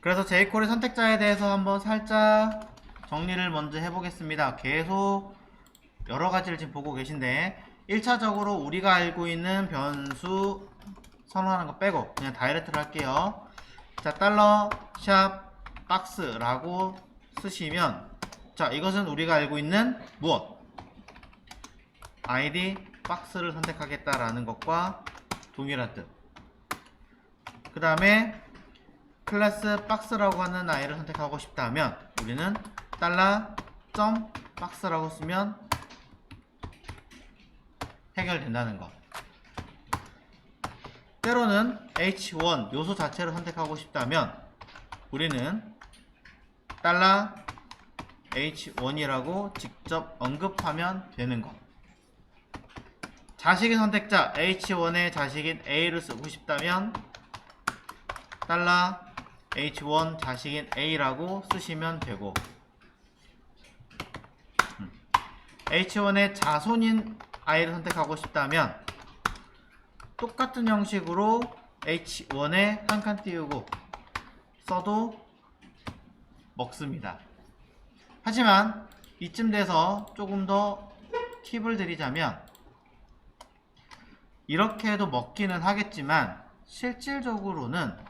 그래서 jQuery 선택자에 대해서 한번 살짝 정리를 먼저 해보겠습니다. 계속 여러가지를 지금 보고 계신데 1차적으로 우리가 알고 있는 변수 선언하는 거 빼고 그냥 다이렉트로 할게요. 자, 달러 샵 박스라고 쓰시면, 자, 이것은 우리가 알고 있는 무엇? id 박스를 선택하겠다라는 것과 동일한 뜻. 그 다음에 클래스 박스라고 하는 아이를 선택하고 싶다면 우리는 달러 점 박스라고 쓰면 해결된다는 거. 때로는 h1 요소 자체를 선택하고 싶다면 우리는 달러 h1이라고 직접 언급하면 되는 거. 자식의 선택자 h1의 자식인 a를 쓰고 싶다면 달러 h1 자식인 a라고 쓰시면 되고, h1의 자손인 i를 선택하고 싶다면 똑같은 형식으로 h1에 한 칸 띄우고 써도 먹습니다. 하지만 이쯤 돼서 조금 더 팁을 드리자면, 이렇게 해도 먹기는 하겠지만 실질적으로는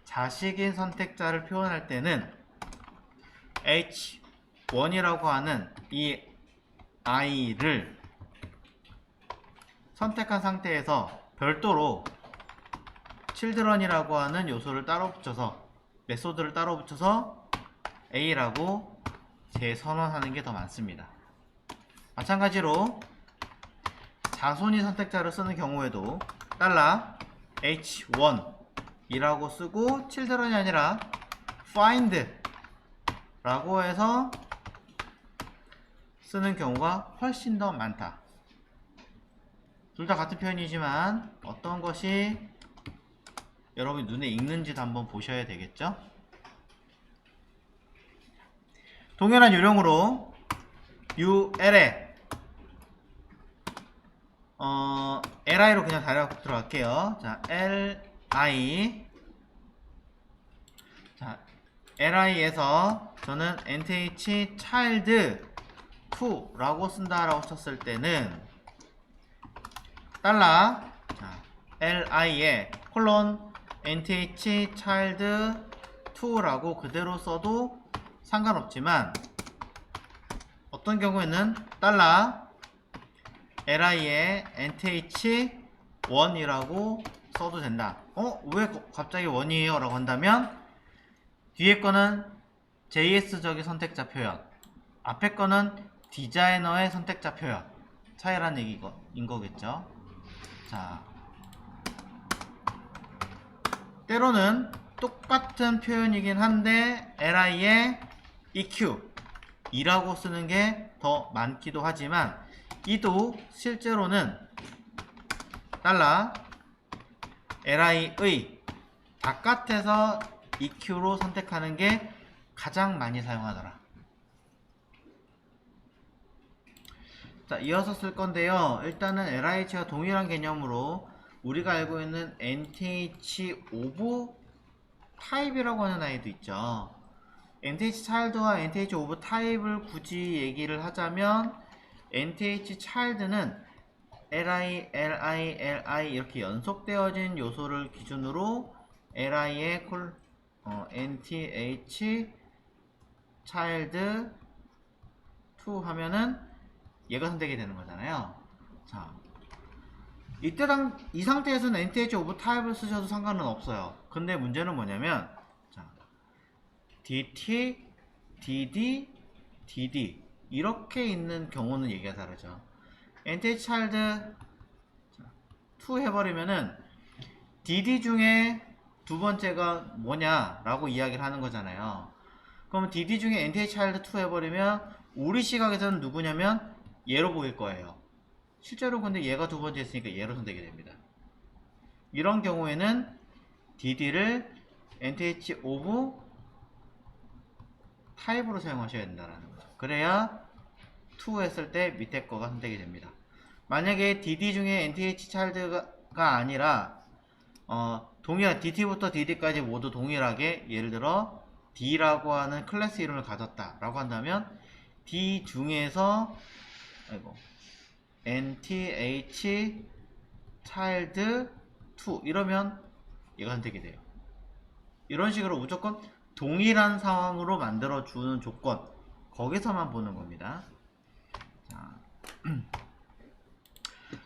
자식인 선택자를 표현할 때는 h1이라고 하는 이 i를 선택한 상태에서 별도로 children이라고 하는 요소를 따로 붙여서, 메소드를 따로 붙여서 a라고 재선언하는 게 더 많습니다. 마찬가지로 자손이 선택자를 쓰는 경우에도 달러 h1 이라고 쓰고 children이 아니라 find 라고 해서 쓰는 경우가 훨씬 더 많다. 둘 다 같은 표현이지만 어떤 것이 여러분이 눈에 익는지도 한번 보셔야 되겠죠? 동일한 요령으로 ul에 li로 그냥 다이렉트 들어갈게요. 자, li, 자, li에서 저는 nth child 2라고 쓴다라고 쳤을 때는 달러, 자, li에 콜론 nth child 2라고 그대로 써도 상관없지만, 어떤 경우에는 달러 li에 nth 1이라고 써도 된다. 왜 갑자기 1이에요? 라고 한다면 뒤에 거는 JS적인 선택자 표현, 앞에 거는 디자이너의 선택자 표현 차이라는 얘기인 거겠죠. 자, 때로는 똑같은 표현이긴 한데 li에 eq 이라고 쓰는 게 더 많기도 하지만, 이도 실제로는 달러 li의 바깥에서 eq로 선택하는 게 가장 많이 사용하더라. 자, 이어서 쓸 건데요. 일단은 lih와 동일한 개념으로 우리가 알고 있는 nth of type이라고 하는 아이도 있죠. nth child와 nth of type을 굳이 얘기를 하자면 nth child는 li, li, li 이렇게 연속되어진 요소를 기준으로 li에 nth child 2 하면은 얘가 선택이 되는 거잖아요. 자, 이 상태에서는 nth of type을 쓰셔도 상관은 없어요. 근데 문제는 뭐냐면, 자, dt, dd, dd 이렇게 있는 경우는 얘기가 다르죠. nth child 2 해버리면은 dd 중에 두 번째가 뭐냐 라고 이야기를 하는 거잖아요. 그러면 dd 중에 nth child 2 해버리면 우리 시각에서는 누구냐면 얘로 보일 거예요. 실제로 근데 얘가 두 번째 했으니까 얘로 선택이 됩니다. 이런 경우에는 dd를 nth of type으로 사용하셔야 된다는 거죠. 그래야 2 했을 때 밑에 거가 선택이 됩니다. 만약에 dd 중에 nth child가 아니라 동일한 DT부터 DD까지 모두 동일하게 예를 들어 D라고 하는 클래스 이름을 가졌다 라고 한다면 D 중에서 NTH child 2 이러면 얘가 선택이 돼요. 이런 식으로 무조건 동일한 상황으로 만들어주는 조건 거기서만 보는 겁니다. 자.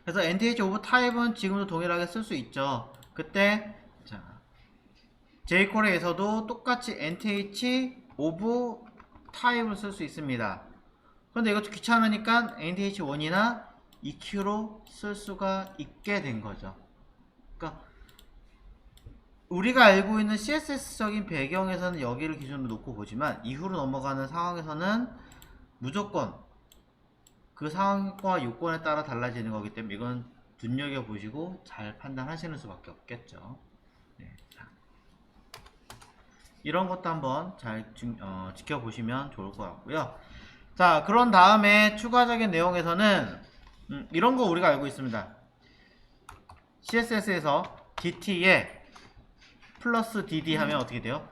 그래서 NTH of type은 지금도 동일하게 쓸 수 있죠. 그때 자, jQuery에서도 똑같이 NTH of type을 쓸 수 있습니다. 그런데 이것도 귀찮으니까 NTH1이나 EQ로 쓸 수가 있게 된 거죠. 그러니까 우리가 알고 있는 CSS적인 배경에서는 여기를 기준으로 놓고 보지만 이후로 넘어가는 상황에서는 무조건 그 상황과 요건에 따라 달라지는 거기 때문에 이건 눈여겨보시고 잘 판단하시는 수밖에 없겠죠. 네, 자. 이런 것도 한번 잘 지켜보시면 좋을 것 같고요. 자, 그런 다음에 추가적인 내용에서는 이런 거 우리가 알고 있습니다. CSS에서 DT에 플러스 DD 하면 어떻게 돼요?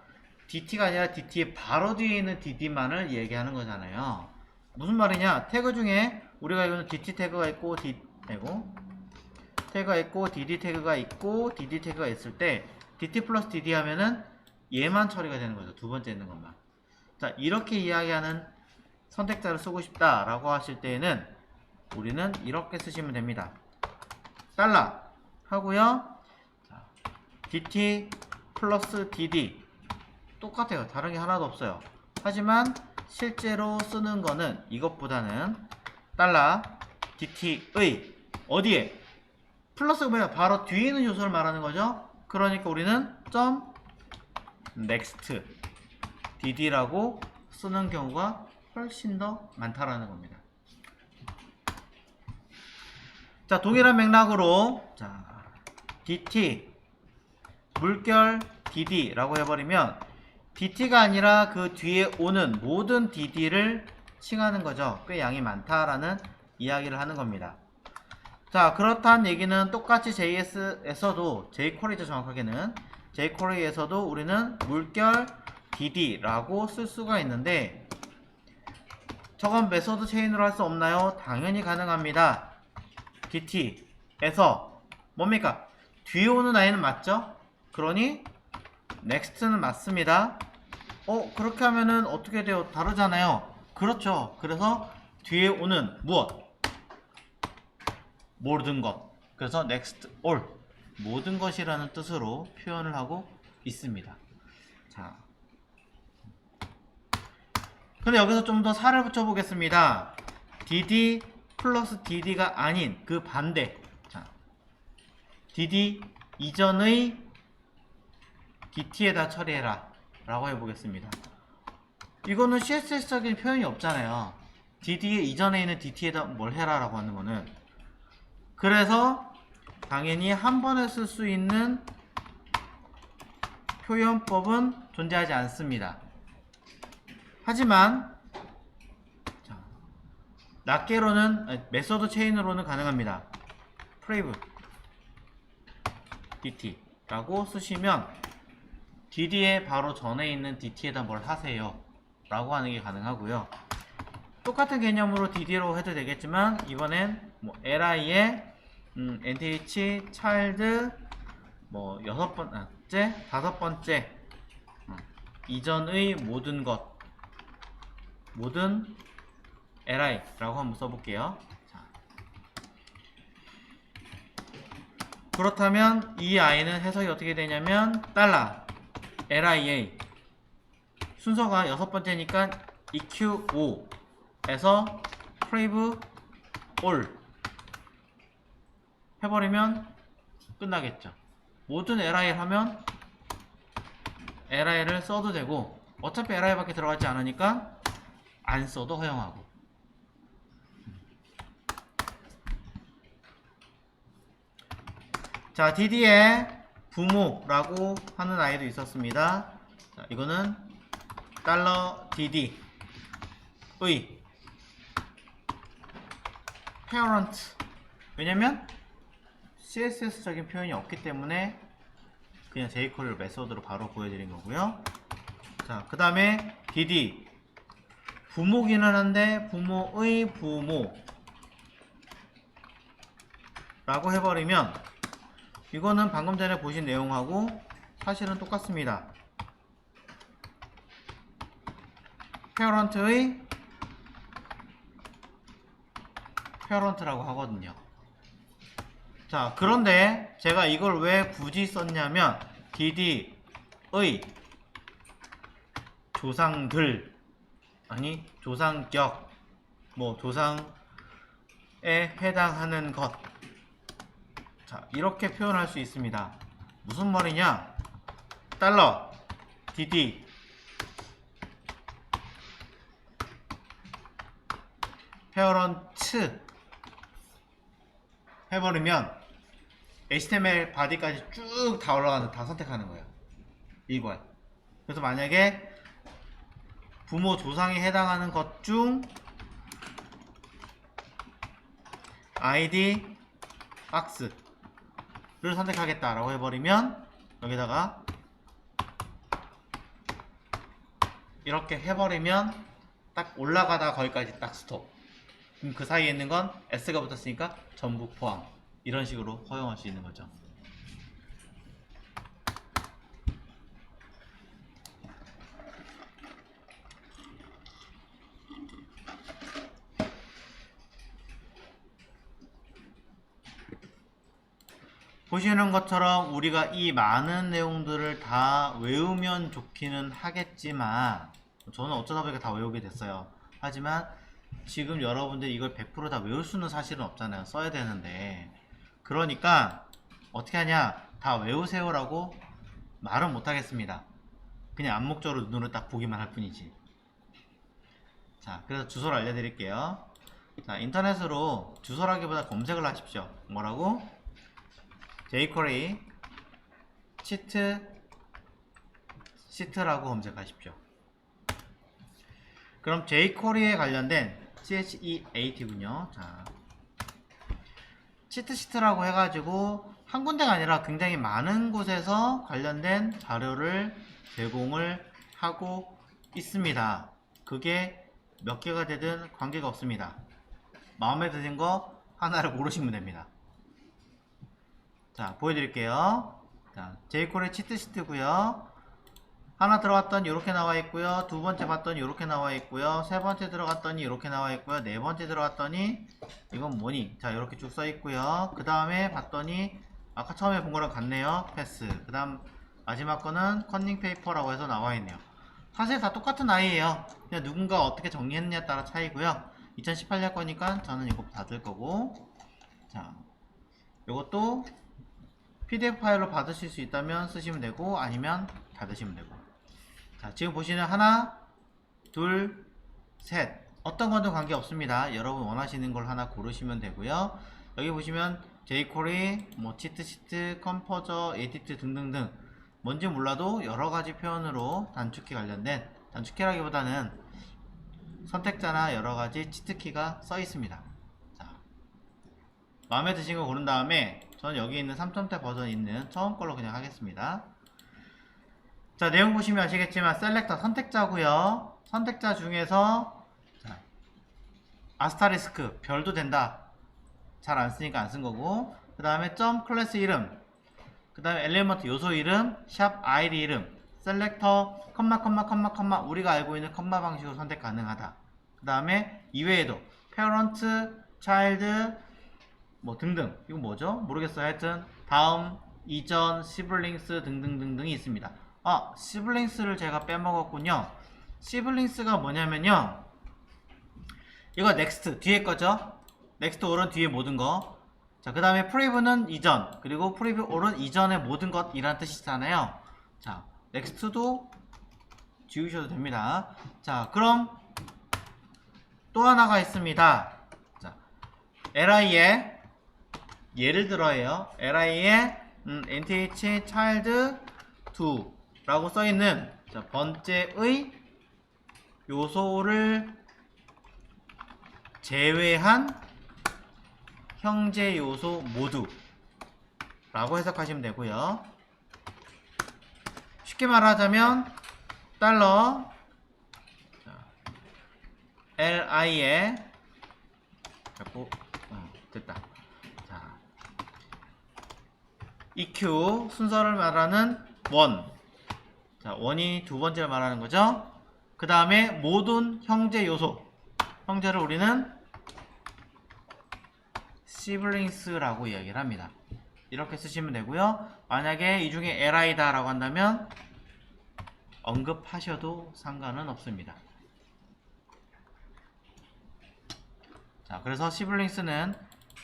DT가 아니라 DT의 바로 뒤에 있는 DD만을 얘기하는 거잖아요. 무슨 말이냐? 태그 중에 우리가 알고는 DT 태그가 있고 태그가 있고 DD 태그가 있고 DD 태그가 있을 때 DT 플러스 DD 하면은 얘만 처리가 되는 거죠. 두 번째 있는 것만. 자, 이렇게 이야기하는 선택자를 쓰고 싶다 라고 하실 때에는 우리는 이렇게 쓰시면 됩니다. 달러 하고요. 자, DT 플러스 DD 똑같아요. 다른 게 하나도 없어요. 하지만 실제로 쓰는 거는 이것보다는 달러 DT의 어디에? 플러스가 뭐야? 바로 뒤에 있는 요소를 말하는 거죠. 그러니까 우리는 점 next dd라고 쓰는 경우가 훨씬 더 많다라는 겁니다. 자, 동일한 맥락으로 자, dt 물결 dd라고 해버리면 DT가 아니라 그 뒤에 오는 모든 DD를 칭하는 거죠. 꽤 양이 많다라는 이야기를 하는 겁니다. 자, 그렇다는 얘기는 똑같이 JS에서도 jQuery죠. 정확하게는 jQuery에서도 우리는 물결 DD라고 쓸 수가 있는데 저건 메서드 체인으로 할 수 없나요? 당연히 가능합니다. DT에서 뭡니까? 뒤에 오는 아이는 맞죠? 그러니 넥스트는 맞습니다. 그렇게 하면은 어떻게 돼요? 다르잖아요. 그렇죠. 그래서 뒤에 오는 무엇? 모든 것. 그래서 next all 모든 것이라는 뜻으로 표현을 하고 있습니다. 자, 근데 여기서 좀 더 살을 붙여 보겠습니다. DD 플러스 DD가 아닌 그 반대. 자, DD 이전의 DT에다 처리해라 라고 해보겠습니다. 이거는 CSS적인 표현이 없잖아요. DD의 이전에 있는 DT에다 뭘 해라 라고 하는 거는. 그래서 당연히 한 번에 쓸 수 있는 표현법은 존재하지 않습니다. 하지만 자, 낱개로는 메서드 체인으로는 가능합니다. private DT 라고 쓰시면 DD에 바로 전에 있는 DT에다 뭘 하세요 라고 하는 게 가능하고요. 똑같은 개념으로 DD로 해도 되겠지만 이번엔 뭐 LI에 NTH child 뭐 다섯 번째 이전의 모든 것 모든 LI 라고 한번 써볼게요. 자. 그렇다면 이 i는 해석이 어떻게 되냐면 달러 LIA 순서가 여섯 번째니까 EQ5에서 priv all 해버리면 끝나겠죠. 모든 LI를 하면 LI를 써도 되고 어차피 LI밖에 들어가지 않으니까 안 써도 허용하고. 자, DD에 부모라고 하는 아이도 있었습니다. 자, 이거는 $DD의 parent. 왜냐면 CSS적인 표현이 없기 때문에 그냥 jQuery 메소드로 바로 보여드린 거고요. 자, 그 다음에 dd 부모기는 한데 부모의 부모 라고 해버리면 이거는 방금 전에 보신 내용하고 사실은 똑같습니다. 페어런트의 페어런트라고 하거든요. 자, 그런데 제가 이걸 왜 굳이 썼냐면 dd의 조상들 아니 조상격 뭐 조상에 해당하는 것, 자 이렇게 표현할 수 있습니다. 무슨 말이냐, 달러 dd 페어런트 해버리면 HTML 바디까지 쭉 다 올라가는 다 선택하는 거예요. 이거야. 그래서 만약에 부모 조상에 해당하는 것 중 id 박스를 선택하겠다라고 해버리면 여기다가 이렇게 해버리면 딱 올라가다 거기까지 딱 스톱. 그럼 그 사이에 있는 건 s가 붙었으니까 전부 포함. 이런 식으로 허용할 수 있는 거죠. 보시는 것처럼 우리가 이 많은 내용들을 다 외우면 좋기는 하겠지만 저는 어쩌다 보니까 다 외우게 됐어요. 하지만 지금 여러분들이 이걸 100% 다 외울 수는 사실은 없잖아요. 써야 되는데. 그러니까 어떻게 하냐, 다 외우세요 라고 말은 못하겠습니다. 그냥 암묵적으로 눈으로 딱 보기만 할 뿐이지. 자, 그래서 주소를 알려드릴게요. 자, 인터넷으로 주소라기보다 검색을 하십시오. 뭐라고? jQuery 시트라고 검색하십시오. 그럼 jQuery에 관련된 CHEAT군요. 자, 치트시트라고 해가지고 한 군데가 아니라 굉장히 많은 곳에서 관련된 자료를 제공을 하고 있습니다. 그게 몇 개가 되든 관계가 없습니다. 마음에 드신 거 하나를 고르시면 됩니다. 자, 보여드릴게요. 자, jQuery 치트시트고요. 하나 들어갔더니 이렇게 나와 있고요. 두 번째 봤더니 이렇게 나와 있고요. 세 번째 들어갔더니 이렇게 나와 있고요. 네 번째 들어갔더니 이건 뭐니? 자, 이렇게 쭉 써 있고요. 그 다음에 봤더니 아까 처음에 본 거랑 같네요. 패스. 그 다음 마지막 거는 컨닝 페이퍼라고 해서 나와 있네요. 사실 다 똑같은 아이예요. 그냥 누군가 어떻게 정리했느냐에 따라 차이고요. 2018년 거니까 저는 이거 닫을 거고, 자, 이것도 PDF 파일로 받으실 수 있다면 쓰시면 되고 아니면 닫으시면 되고. 자, 지금 보시는 하나, 둘, 셋, 어떤 건도 관계 없습니다. 여러분 원하시는 걸 하나 고르시면 되고요. 여기 보시면 jQuery, 뭐 치트시트, 컴포저, 에디트 등등등 뭔지 몰라도 여러가지 표현으로 단축키 관련된, 단축키라기보다는 선택자나 여러가지 치트키가 써 있습니다. 자, 마음에 드신 거 고른 다음에 저는 여기 있는 3점대 버전 있는 처음 걸로 그냥 하겠습니다. 자, 내용 보시면 아시겠지만 셀렉터 선택자고요. 선택자 중에서 자, 아스타리스크 별도 된다. 잘 안 쓰니까 안 쓴 거고, 그 다음에 점 클래스 이름, 그 다음에 엘리먼트 요소 이름, 샵 아이디 이름, 셀렉터 컴마 우리가 알고 있는 컴마 방식으로 선택 가능하다. 그 다음에 이외에도 페어런트, 차일드 뭐 등등, 이거 뭐죠? 모르겠어요. 하여튼 다음, 이전, 시블링스 등등등등이 있습니다. 아, 시블링스를 제가 빼먹었군요. 시블링스가 뭐냐면요, 이거 넥스트 뒤에 거죠. 넥스트 오른 뒤에 모든 거. 자, 그 다음에 프리뷰는 이전, 그리고 프리뷰 오른 이전의 모든 것 이란 뜻이잖아요. 자, 넥스트도 지우셔도 됩니다. 자, 그럼 또 하나가 있습니다. 자, li에 예를 들어요. li에 nth child 2 라고 써있는 번째의 요소를 제외한 형제 요소 모두 라고 해석하시면 되고요. 쉽게 말하자면 달러 li에 자꾸 됐다. 자, EQ 순서를 말하는 원. 자, 원이 두 번째를 말하는 거죠. 그 다음에 모든 형제 요소. 형제를 우리는 시블링스라고 이야기를 합니다. 이렇게 쓰시면 되고요. 만약에 이 중에 li다 라고 한다면 언급하셔도 상관은 없습니다. 자, 그래서 시블링스는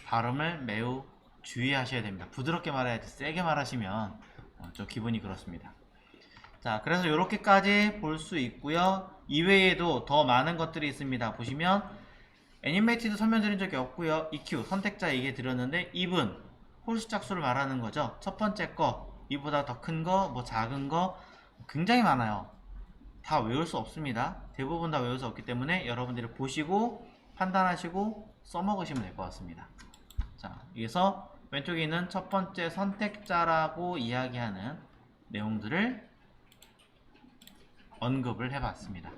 발음을 매우 주의하셔야 됩니다. 부드럽게 말해야지 세게 말하시면 좀 기분이 그렇습니다. 자, 그래서 이렇게까지 볼 수 있고요. 이외에도 더 많은 것들이 있습니다. 보시면 애니메이티드 설명드린 적이 없고요. EQ 선택자 얘기 드렸는데 even 홀수 짝수를 말하는 거죠. 첫 번째 거, 이보다 더 큰 거, 뭐 작은 거 굉장히 많아요. 다 외울 수 없습니다. 대부분 다 외울 수 없기 때문에 여러분들이 보시고 판단하시고 써먹으시면 될 것 같습니다. 자, 여기서 왼쪽에 있는 첫 번째 선택자라고 이야기하는 내용들을 언급을 해봤습니다.